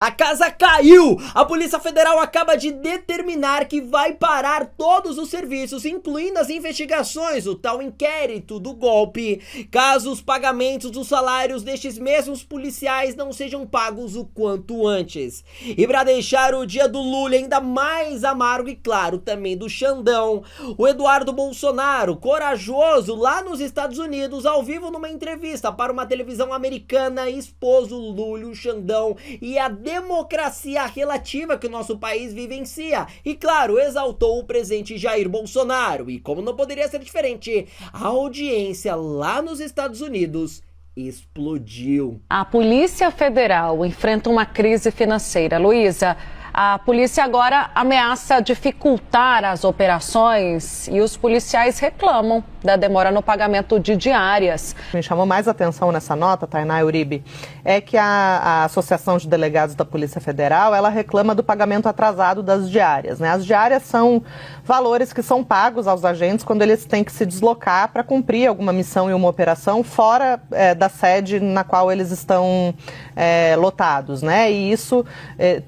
A casa caiu! A Polícia Federal acaba de determinar que vai parar todos os serviços, incluindo as investigações, o tal inquérito do golpe, caso os pagamentos dos salários destes mesmos policiais não sejam pagos o quanto antes. E para deixar o dia do Lula ainda mais amargo e claro também do Xandão, o Eduardo Bolsonaro, corajoso lá nos Estados Unidos, ao vivo numa entrevista para uma televisão americana, expôs o Lula, o Xandão e a democracia relativa que o nosso país vivencia e, claro, exaltou o presidente Jair Bolsonaro. E como não poderia ser diferente, a audiência lá nos Estados Unidos explodiu. A Polícia Federal enfrenta uma crise financeira. Luísa, a polícia agora ameaça dificultar as operações e os policiais reclamam da demora no pagamento de diárias. Me chamou mais atenção nessa nota, Tainá e Uribe, é que a Associação de Delegados da Polícia Federal, ela reclama do pagamento atrasado das diárias, né? As diárias são valores que são pagos aos agentes quando eles têm que se deslocar para cumprir alguma missão e uma operação fora da sede na qual eles estão lotados, né? E isso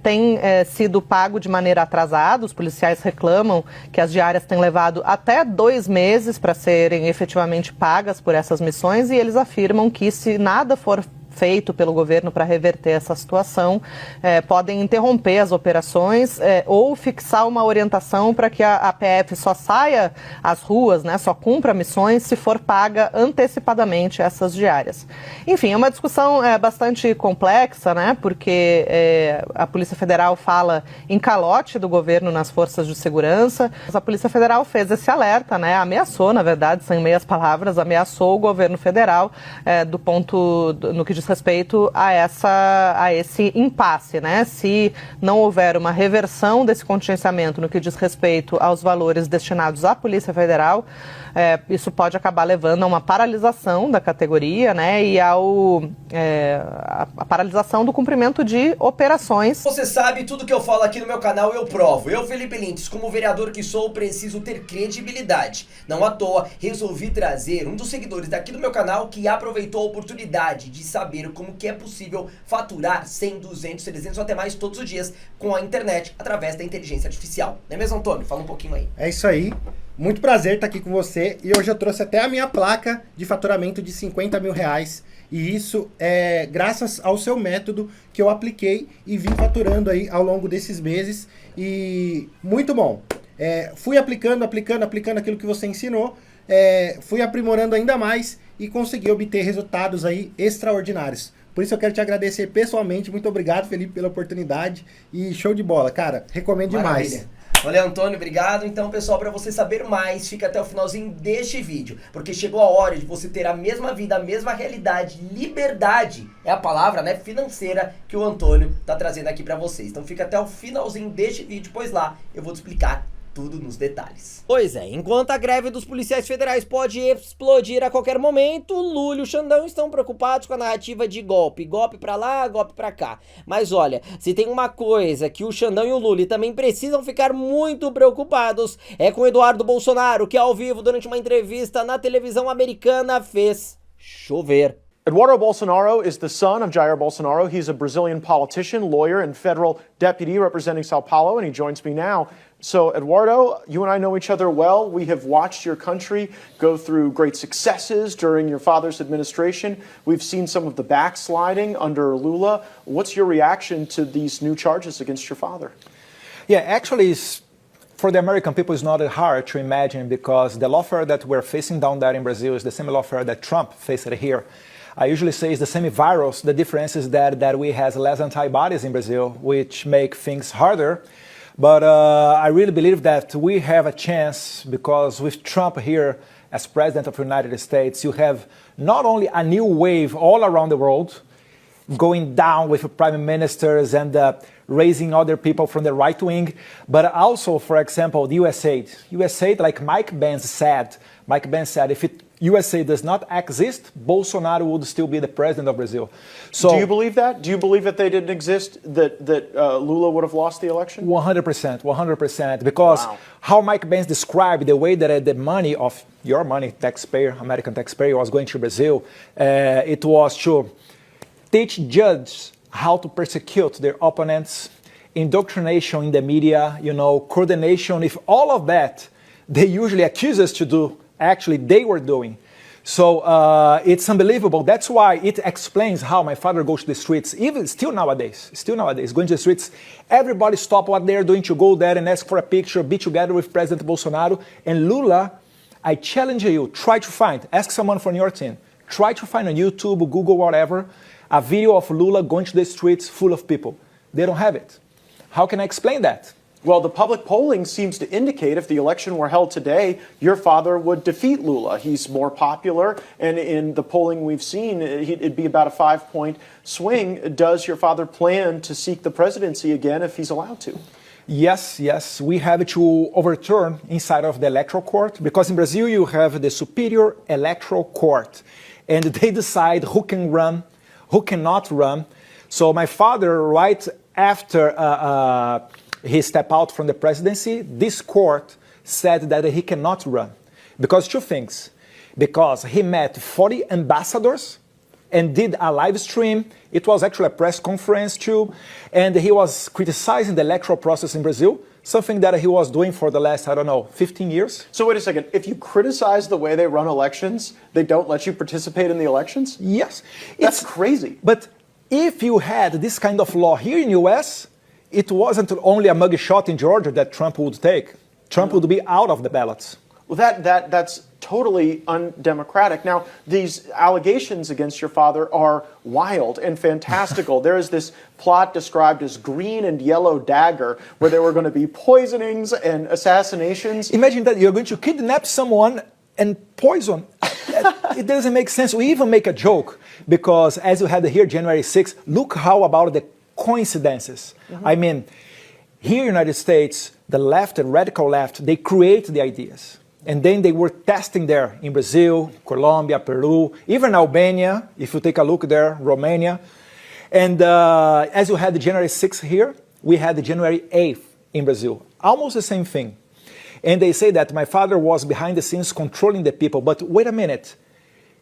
tem sido pago de maneira atrasada. Os policiais reclamam que as diárias têm levado até 2 meses para serem efetivamente pagas por essas missões, e eles afirmam que, se nada for feito pelo governo para reverter essa situação, podem interromper as operações ou fixar uma orientação para que a PF só saia às ruas, né, só cumpra missões se for paga antecipadamente essas diárias. Enfim, é uma discussão bastante complexa, né, porque a Polícia Federal fala em calote do governo nas forças de segurança. A Polícia Federal fez esse alerta, né, ameaçou, na verdade, sem meias palavras, ameaçou o governo federal no que diz respeito a esse impasse, né? Se não houver uma reversão desse contingenciamento no que diz respeito aos valores destinados à Polícia Federal, isso pode acabar levando a uma paralisação da categoria, né? E a paralisação do cumprimento de operações. Você sabe, tudo que eu falo aqui no meu canal eu provo. Eu, Felipe Lintz, como vereador que sou, preciso ter credibilidade. Não à toa, resolvi trazer um dos seguidores daqui do meu canal que aproveitou a oportunidade de saber como que é possível faturar 100, 200, 300 ou até mais todos os dias com a internet através da inteligência artificial. Não é mesmo, Antônio? Fala um pouquinho aí. É isso aí. Muito prazer estar aqui com você, e hoje eu trouxe até a minha placa de faturamento de 50 mil reais, e isso é graças ao seu método que eu apliquei e vim faturando aí ao longo desses meses, e muito bom. Fui aplicando aquilo que você ensinou, fui aprimorando ainda mais e consegui obter resultados aí extraordinários. Por isso eu quero te agradecer pessoalmente. Muito obrigado, Felipe, pela oportunidade, e show de bola, cara, recomendo demais. Valeu, Antônio, obrigado. Então, pessoal, para você saber mais, fica até o finalzinho deste vídeo, porque chegou a hora de você ter a mesma vida, a mesma realidade, liberdade, é a palavra, né, financeira, que o Antônio tá trazendo aqui para vocês. Então fica até o finalzinho deste vídeo, pois lá eu vou te explicar tudo nos detalhes. Pois é, enquanto a greve dos policiais federais pode explodir a qualquer momento, o Lula e o Xandão estão preocupados com a narrativa de golpe. Golpe pra lá, golpe pra cá. Mas olha, se tem uma coisa que o Xandão e o Lula também precisam ficar muito preocupados, é com o Eduardo Bolsonaro, que ao vivo, durante uma entrevista na televisão americana, fez chover. Eduardo Bolsonaro is the son of Jair Bolsonaro. He's a Brazilian politician, lawyer, and federal deputy representing Sao Paulo, and he joins me now. So, Eduardo, you and I know each other well. We have watched your country go through great successes during your father's administration. We've seen some of the backsliding under Lula. What's your reaction to these new charges against your father? Yeah, actually, for the American people, it's not hard to imagine, because the lawfare that we're facing down there in Brazil is the same lawfare that Trump faced here. I usually say it's the same virus. The difference is that we have less antibodies in Brazil, which make things harder. But I really believe that we have a chance, because with Trump here as president of the United States, you have not only a new wave all around the world, going down with prime ministers and raising other people from the right wing, but also, for example, the USA. USA, like Mike Pence said, if USA does not exist, Bolsonaro would still be the president of Brazil. So, do you believe that? Do you believe if they didn't exist, that Lula would have lost the election? 100%, 100%. Because how Mike Pence described the way that the money of your money, taxpayer, American taxpayer, was going to Brazil, it was to teach judges how to persecute their opponents, indoctrination in the media, coordination. If all of that, they usually accuse us to do, actually they were doing. So it's unbelievable. That's why it explains how my father goes to the streets, even still nowadays, going to the streets. Everybody stop what they're doing to go there and ask for a picture, be together with President Bolsonaro. And Lula, I challenge you, try to find, ask someone from your team, try to find on YouTube, Google, whatever, a video of Lula going to the streets full of people. They don't have it. How can I explain that? Well, the public polling seems to indicate if the election were held today, your father would defeat Lula. He's more popular, and in the polling we've seen, it'd be about a 5-point swing. Does your father plan to seek the presidency again if he's allowed to? Yes, we have to overturn inside of the electoral court, because in Brazil you have the Superior Electoral Court, and they decide who can run, who cannot run. So my father, right after he stepped out from the presidency, this court said that he cannot run. Because two things. Because he met 40 ambassadors and did a live stream. It was actually a press conference too. And he was criticizing the electoral process in Brazil, something that he was doing for the last, 15 years. So wait a second. If you criticize the way they run elections, they don't let you participate in the elections? Yes. That's crazy. But if you had this kind of law here in the US, it wasn't only a mugshot in Georgia that Trump would take. Trump would be out of the ballots. Well, that's totally undemocratic. Now, these allegations against your father are wild and fantastical. There is this plot described as green and yellow dagger, where there were going to be poisonings and assassinations. Imagine that you're going to kidnap someone and poison. It doesn't make sense. We even make a joke, because as you had here January 6th, look how about the coincidences. I mean, here in the United States, the left, the radical left, they create the ideas. And then they were testing there in Brazil, Colombia, Peru, even Albania, if you take a look there, Romania. And as you had January 6th here, we had January 8th in Brazil. Almost the same thing. And they say that my father was behind the scenes controlling the people. But wait a minute.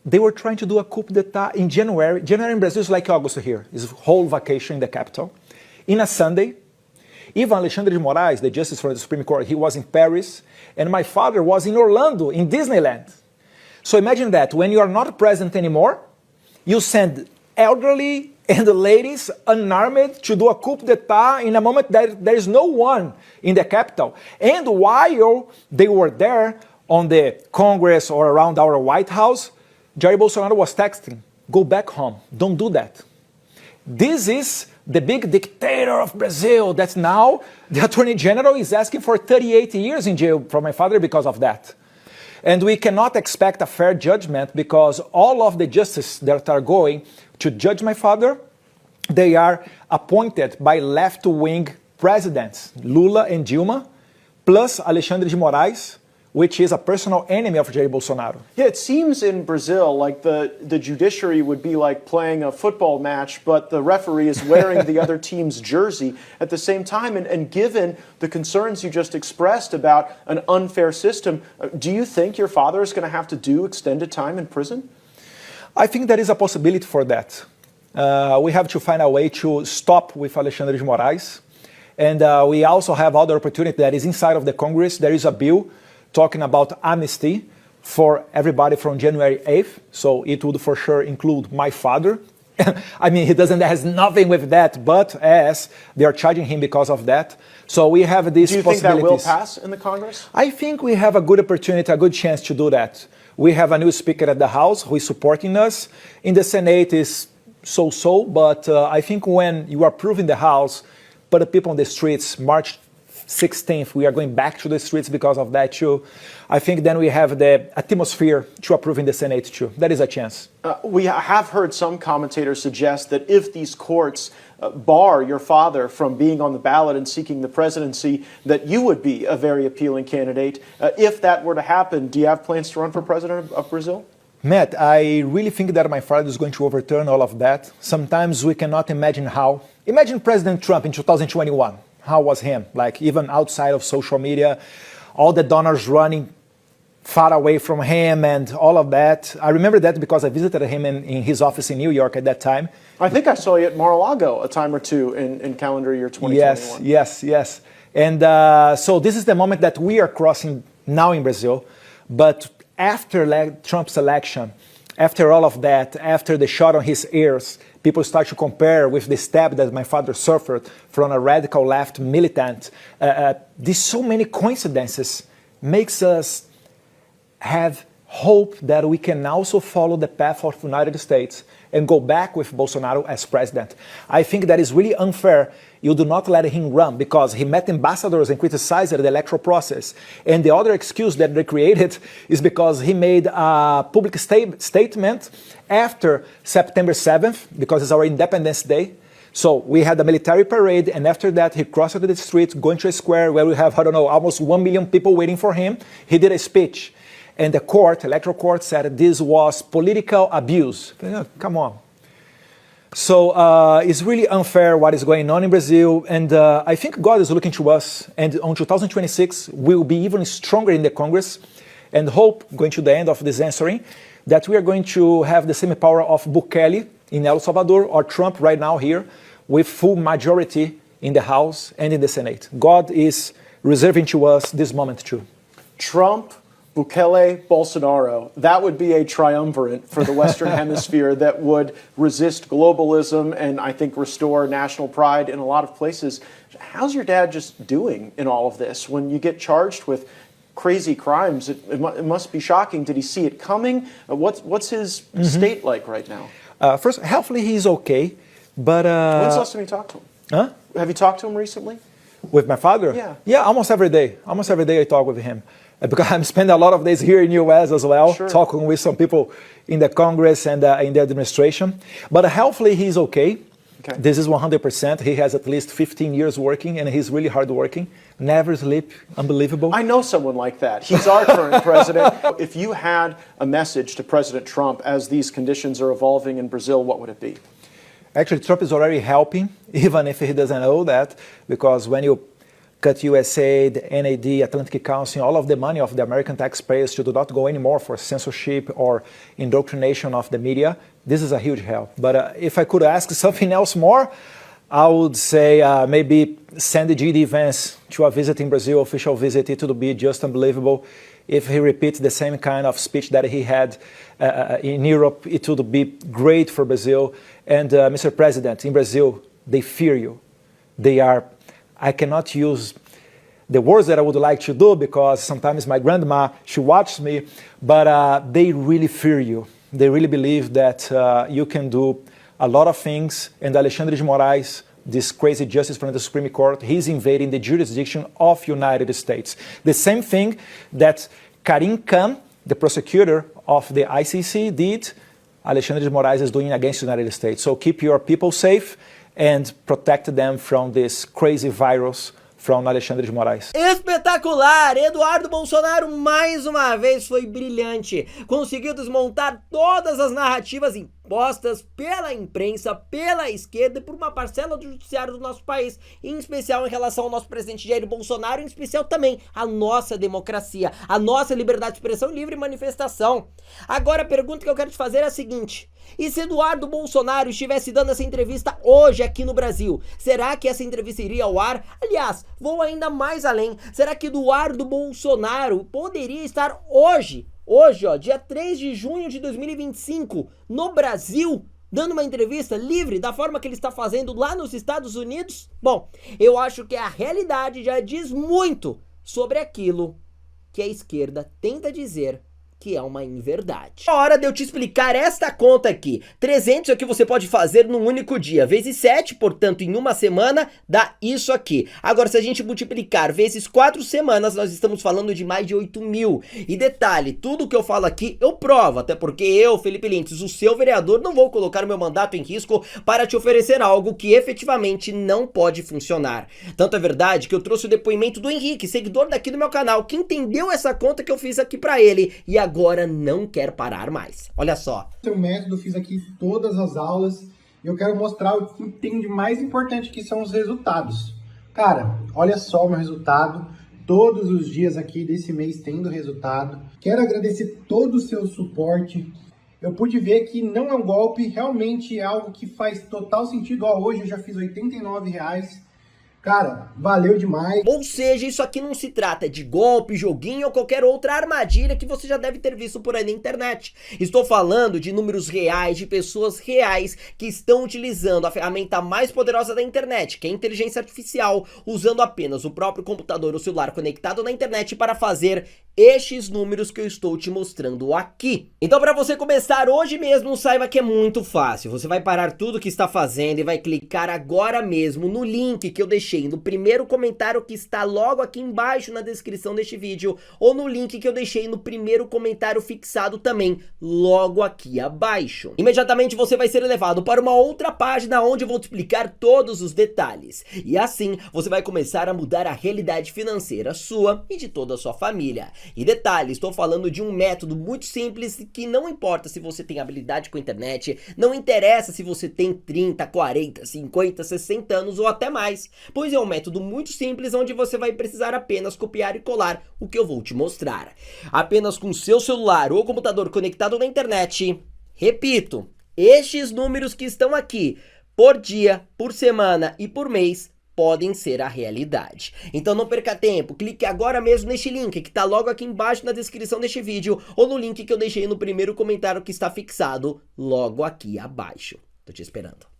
They were trying to do a coup d'etat in January. January in Brazil is like August here. It's a whole vacation in the capital. In a Sunday, even Alexandre de Moraes, the justice from the Supreme Court, he was in Paris. And my father was in Orlando, in Disneyland. So imagine that. When you are not president anymore, you send elderly and the ladies unarmed to do a coup d'etat in a moment that there is no one in the capital. And while they were there on the Congress or around our White House, Jair Bolsonaro was texting, go back home, don't do that. This is the big dictator of Brazil that now the Attorney General is asking for 38 years in jail for my father because of that. And we cannot expect a fair judgment, because all of the justices that are going to judge my father, they are appointed by left-wing presidents, Lula and Dilma, plus Alexandre de Moraes, which is a personal enemy of Jair Bolsonaro. Yeah, it seems in Brazil like the judiciary would be like playing a football match, but the referee is wearing the other team's jersey at the same time. And given the concerns you just expressed about an unfair system, do you think your father is going to have to do extended time in prison? I think there is a possibility for that. We have to find a way to stop with Alexandre de Moraes. And we also have other opportunity that is inside of the Congress. There is a bill talking about amnesty for everybody from January 8th. So it would for sure include my father. I mean, he has nothing with that, but as they are charging him because of that. So we have these possibilities. Do you think that will pass in the Congress? I think we have a good opportunity, a good chance to do that. We have a new speaker at the House who is supporting us. In the Senate is so-so, but I think when you approve in the House, put the people on the streets, March 16th, we are going back to the streets because of that too. I think then we have the atmosphere to approve in the Senate too. That is a chance. We have heard some commentators suggest that if these courts bar your father from being on the ballot and seeking the presidency, that you would be a very appealing candidate. If that were to happen, do you have plans to run for president of Brazil? Matt, I really think that my father is going to overturn all of that. Sometimes we cannot imagine how. Imagine President Trump in 2021. How was him? Like even outside of social media, all the donors running far away from him and all of that. I remember that because I visited him in his office in New York at that time. I think I saw you at Mar-a-Lago a time or two in calendar year 2021. Yes. And so this is the moment that we are crossing now in Brazil. But after Trump's election, after all of that, after the shot on his ears, people start to compare with the stab that my father suffered from a radical left militant. These so many coincidences makes us have hope that we can also follow the path of the United States and go back with Bolsonaro as president. I think that is really unfair. You do not let him run because he met ambassadors and criticized the electoral process. And the other excuse that they created is because he made a public statement after September 7th, because it's our Independence Day. So we had a military parade, and after that he crossed the street, going to a square where we have, I don't know, almost 1 million people waiting for him. He did a speech. And the court, electoral court, said this was political abuse. Come on. So it's really unfair what is going on in Brazil. And I think God is looking to us. And on 2026, we'll be even stronger in the Congress. And hope, going to the end of this answering, that we are going to have the same power of Bukele in El Salvador or Trump right now here with full majority in the House and in the Senate. God is reserving to us this moment too. Trump, Bukele, Bolsonaro, that would be a triumvirate for the Western Hemisphere that would resist globalism and I think restore national pride in a lot of places. How's your dad just doing in all of this? When you get charged with crazy crimes, it must be shocking. Did he see it coming? What's his state like right now? First, hopefully he's okay. But when's the last time you talked to him? Huh? Have you talked to him recently? With my father? Yeah. Yeah, almost every day. Almost every day I talk with him. Because I'm spending a lot of days here in the U.S. as well, sure, talking with some people in the Congress and in the administration. But hopefully he's okay. This is 100%. He has at least 15 years working, and he's really hardworking. Never sleep. Unbelievable. I know someone like that. He's our current president. If you had a message to President Trump as these conditions are evolving in Brazil, what would it be? Actually, Trump is already helping, even if he doesn't know that, because when you cut USA, the NAD, Atlantic Council, all of the money of the American taxpayers to do not go anymore for censorship or indoctrination of the media, this is a huge help. But if I could ask something else more, I would say maybe send G.D. Vance to a visit in Brazil, official visit. It would be just unbelievable. If he repeats the same kind of speech that he had in Europe, it would be great for Brazil. And Mr. President, in Brazil, they fear you. They are... I cannot use the words that I would like to do because sometimes my grandma, she watches me, but they really fear you. They really believe that you can do a lot of things. And Alexandre de Moraes, this crazy justice from the Supreme Court, he's invading the jurisdiction of United States. The same thing that Karim Khan, the prosecutor of the ICC, did, Alexandre de Moraes is doing against the United States. So keep your people safe and protect them from this crazy virus from Alexandre de Moraes. Espetacular! Eduardo Bolsonaro mais uma vez foi brilhante. Conseguiu desmontar todas as narrativas impostas pela imprensa, pela esquerda e por uma parcela do judiciário do nosso país, em especial em relação ao nosso presidente Jair Bolsonaro, em especial também a nossa democracia, a nossa liberdade de expressão e livre manifestação. Agora a pergunta que eu quero te fazer é a seguinte: e se Eduardo Bolsonaro estivesse dando essa entrevista hoje aqui no Brasil, será que essa entrevista iria ao ar? Aliás, vou ainda mais além. Será que Eduardo Bolsonaro poderia estar hoje, ó, dia 3 de junho de 2025, no Brasil, dando uma entrevista livre da forma que ele está fazendo lá nos Estados Unidos? Bom, eu acho que a realidade já diz muito sobre aquilo que a esquerda tenta dizer que é uma inverdade. É hora de eu te explicar esta conta aqui. 300 é o que você pode fazer num único dia, vezes 7, portanto em uma semana dá isso aqui. Agora se a gente multiplicar vezes 4 semanas, nós estamos falando de mais de 8 mil. E detalhe, tudo que eu falo aqui eu provo, até porque eu, Felipe Lintz, o seu vereador, não vou colocar o meu mandato em risco para te oferecer algo que efetivamente não pode funcionar. Tanto é verdade que eu trouxe o depoimento do Iink, seguidor daqui do meu canal, que entendeu essa conta que eu fiz aqui pra ele e agora não quer parar mais. Olha só. Seu método, fiz aqui todas as aulas e eu quero mostrar o que tem de mais importante que são os resultados. Cara, olha só o meu resultado. todos os dias aqui desse mês tendo resultado. Quero agradecer todo o seu suporte. Eu pude ver que não é um golpe, realmente é algo que faz total sentido. Ó, hoje eu já fiz R$89. Cara, valeu demais. Ou seja, isso aqui não se trata de golpe, joguinho ou qualquer outra armadilha que você já deve ter visto por aí na internet. Estou falando de números reais, de pessoas reais que estão utilizando a ferramenta mais poderosa da internet, que é a inteligência artificial, usando apenas o próprio computador ou celular conectado na internet para fazer estes números que eu estou te mostrando aqui. Então, para você começar hoje mesmo, saiba que é muito fácil. Você vai parar tudo que está fazendo e vai clicar agora mesmo no link que eu deixei no primeiro comentário que está logo aqui embaixo na descrição deste vídeo, ou no link que eu deixei no primeiro comentário fixado também logo aqui abaixo. Imediatamente você vai ser levado para uma outra página onde eu vou te explicar todos os detalhes. E assim você vai começar a mudar a realidade financeira sua e de toda a sua família. E detalhe, estou falando de um método muito simples que não importa se você tem habilidade com a internet, não interessa se você tem 30, 40, 50, 60 anos ou até mais, pois é um método muito simples onde você vai precisar apenas copiar e colar o que eu vou te mostrar. Apenas com seu celular ou computador conectado na internet, repito, estes números que estão aqui, por dia, por semana e por mês, podem ser a realidade. Então não perca tempo, clique agora mesmo neste link que está logo aqui embaixo na descrição deste vídeo ou no link que eu deixei no primeiro comentário que está fixado logo aqui abaixo. Tô te esperando.